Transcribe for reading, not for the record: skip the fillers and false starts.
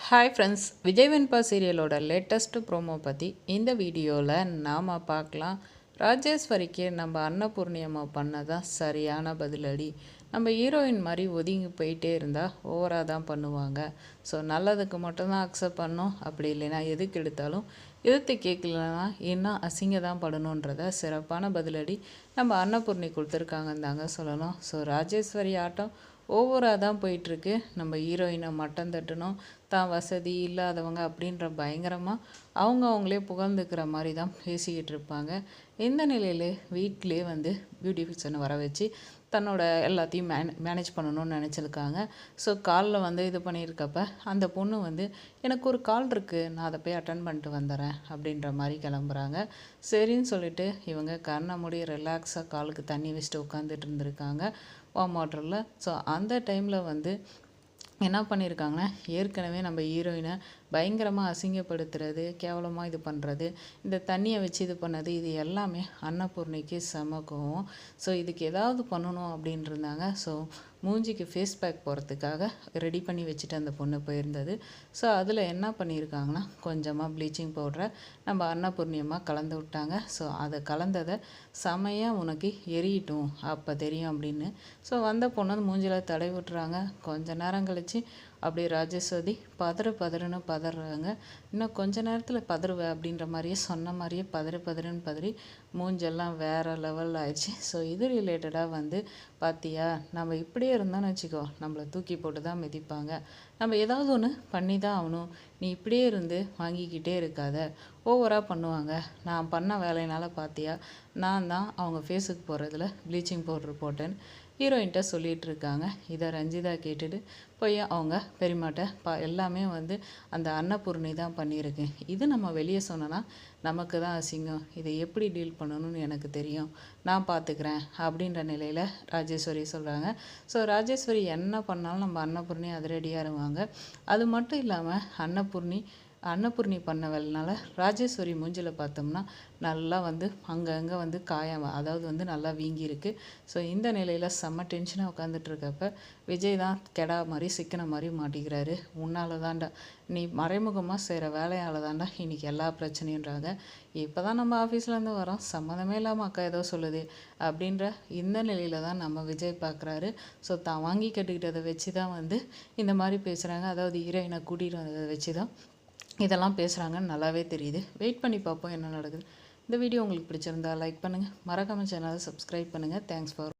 Hi friends, Vijay வெண்பா சீரியலோட latest promo பற்றி இந்த வீடியோவில் நாம் பார்க்கலாம். ராஜேஸ்வரிக்கு நம்ம அன்னபூர்ணியம்மா பண்ணதான் சரியான பதிலடி. நம்ம ஹீரோயின் மாதிரி ஒதுங்கி போயிட்டே இருந்தால் ஓவராக தான் பண்ணுவாங்க. ஸோ நல்லதுக்கு மட்டும்தான் அக்செப்ட் பண்ணணும், அப்படி இல்லைன்னா எதுக்கு எடுத்தாலும் எதிர்த்து கேட்கலன்னா இன்னும் அசிங்க தான் படணுன்றத சிறப்பான பதிலடி நம்ம அன்னபூர்ணி கொடுத்துருக்காங்கன்னு தாங்க சொல்லணும். ஸோ ராஜேஸ்வரி ஆட்டம் ஓவராக தான் போயிட்டுருக்கு. நம்ம ஹீரோயினை மட்டம் தட்டணும், தான் வசதி இல்லாதவங்க அப்படின்ற பயங்கரமாக அவங்களே புகழ்ந்துக்கிற மாதிரி தான் பேசிக்கிட்டு இருப்பாங்க. இந்த நிலையில் வீட்டிலே பியூட்டிஃபிஷனை வர வச்சு தன்னோட எல்லாத்தையும் மேனேஜ் பண்ணணும்னு நினச்சிருக்காங்க. ஸோ காலில் இது பண்ணியிருக்கப்ப அந்த பொண்ணு எனக்கு ஒரு கால் இருக்குது, நான் அதை போய் அட்டன் பண்ணிட்டு வந்துடுறேன் அப்படின்ற மாதிரி கிளம்புறாங்க. சரின்னு சொல்லிட்டு இவங்க கண்ணை மூடி ரிலாக்ஸாக காலுக்கு தண்ணி வச்சுட்டு உட்காந்துட்டு இருந்திருக்காங்க வார்ம் வாட்டரில். ஸோ அந்த டைமில் என்ன பண்ணியிருக்காங்கன்னா, ஏற்கனவே நம்ம ஹீரோயினை பயங்கரமாக அசிங்கப்படுத்துறது, கேவலமாக இது பண்ணுறது, இந்த தண்ணியை வச்சு இது பண்ணது, இது எல்லாமே அன்னபூர்ணிக்கு செம கோவம். ஸோ இதுக்கு ஏதாவது பண்ணணும் அப்படின்ட்டு இருந்தாங்க. ஸோ மூஞ்சிக்கு ஃபேஸ் பேக் போகிறதுக்காக ரெடி பண்ணி வச்சுட்டு அந்த பொண்ணு போயிருந்தது. ஸோ அதில் என்ன பண்ணியிருக்காங்கன்னா, கொஞ்சமாக ப்ளீச்சிங் பவுடரை நம்ம அன்னபூர்ணியமாக கலந்து விட்டாங்க. ஸோ அதை கலந்ததை செமையாக உனக்கு எரியட்டும் அப்போ தெரியும் அப்படின்னு ஸோ வந்த பொண்ணு மூஞ்சில் தடவி விட்டுறாங்க. கொஞ்ச நேரம் கழித்து அப்படியே ராஜேஸ்வரி பதறுன்னு பதறாங்க. இன்னும் கொஞ்ச நேரத்தில் பதறுவேன் அப்படின்ற மாதிரியே சொன்ன மாதிரியே பதறுன்னு பதறி மூஞ்செல்லாம் வேறு லெவலில் ஆயிடுச்சு. ஸோ இது ரிலேட்டடாக பார்த்தியா, நம்ம இப்படியே இருந்தோம்னு வச்சுக்கோ, நம்மளை தூக்கி போட்டு தான் மிதிப்பாங்க. நம்ம ஏதாவது ஒன்று பண்ணி தான் ஆகணும். நீ இப்படியே இருந்து வாங்கிக்கிட்டே இருக்காத, ஓவராக பண்ணுவாங்க. நான் பண்ண வேலையினால் பார்த்தியா, நான் தான் அவங்க ஃபேஸுக்கு போகிறதுல ப்ளீச்சிங் பவுட்ரு போட்டேன்னு ஹீரோயின்ட்ட சொல்லிகிட்டு இருக்காங்க. இதை ரஞ்சிதா கேட்டுட்டு போய் அவங்க பெரியமாட்ட எல்லாமே அந்த அன்னபூர்ணி தான் பண்ணியிருக்கு. இது நம்ம வெளியே சொன்னோன்னா நமக்கு தான் அசிங்கம். இதை எப்படி டீல் பண்ணணும்னு எனக்கு தெரியும், நான் பார்த்துக்கிறேன் அப்படின்ற நிலையில் ராஜேஸ்வரி சொல்கிறாங்க. ஸோ ராஜேஸ்வரி என்ன பண்ணாலும் நம்ம அன்னபூர்ணி அதிரடியாக இருவாங்க. அது மட்டும் இல்லாமல் அன்னபூர்ணி பண்ண வேலைனால ராஜேஸ்வரி மூஞ்சில் பார்த்தோம்னா நல்லா அங்கங்கே காயம், அதாவது நல்லா வீங்கியிருக்கு. ஸோ இந்த நிலையில் செம்ம டென்ஷனாக உட்காந்துட்ருக்கப்ப விஜய் தான் கெடா மாதிரி சிக்கன மாதிரி மாட்டிக்கிறாரு. உன்னால தான்டா, நீ மறைமுகமாக செய்கிற வேலையால் தான்டா இன்றைக்கி எல்லா பிரச்சனைன்றாங்க. இப்போ தான் நம்ம ஆஃபீஸ்லேருந்து வரோம், சம்மந்தமே இல்லாமல் அக்கா ஏதோ சொல்லுது அப்படின்ற இந்த நிலையில் தான் நம்ம விஜய் பார்க்குறாரு. ஸோ தான் வாங்கி கட்டிக்கிட்டதை வச்சு தான் இந்த மாதிரி பேசுகிறாங்க. அதாவது ஹீரோயினை கூட்டிகிட்டு வந்ததை வச்சு தான் இதெல்லாம் பேசுகிறாங்கன்னு நல்லாவே தெரியுது. வெயிட் பண்ணி பார்ப்போம் என்ன நடக்குது. இந்த வீடியோ உங்களுக்கு பிடிச்சிருந்தா லைக் பண்ணுங்கள், மறக்காம சேனலை சப்ஸ்கிரைப் பண்ணுங்கள். Thanks for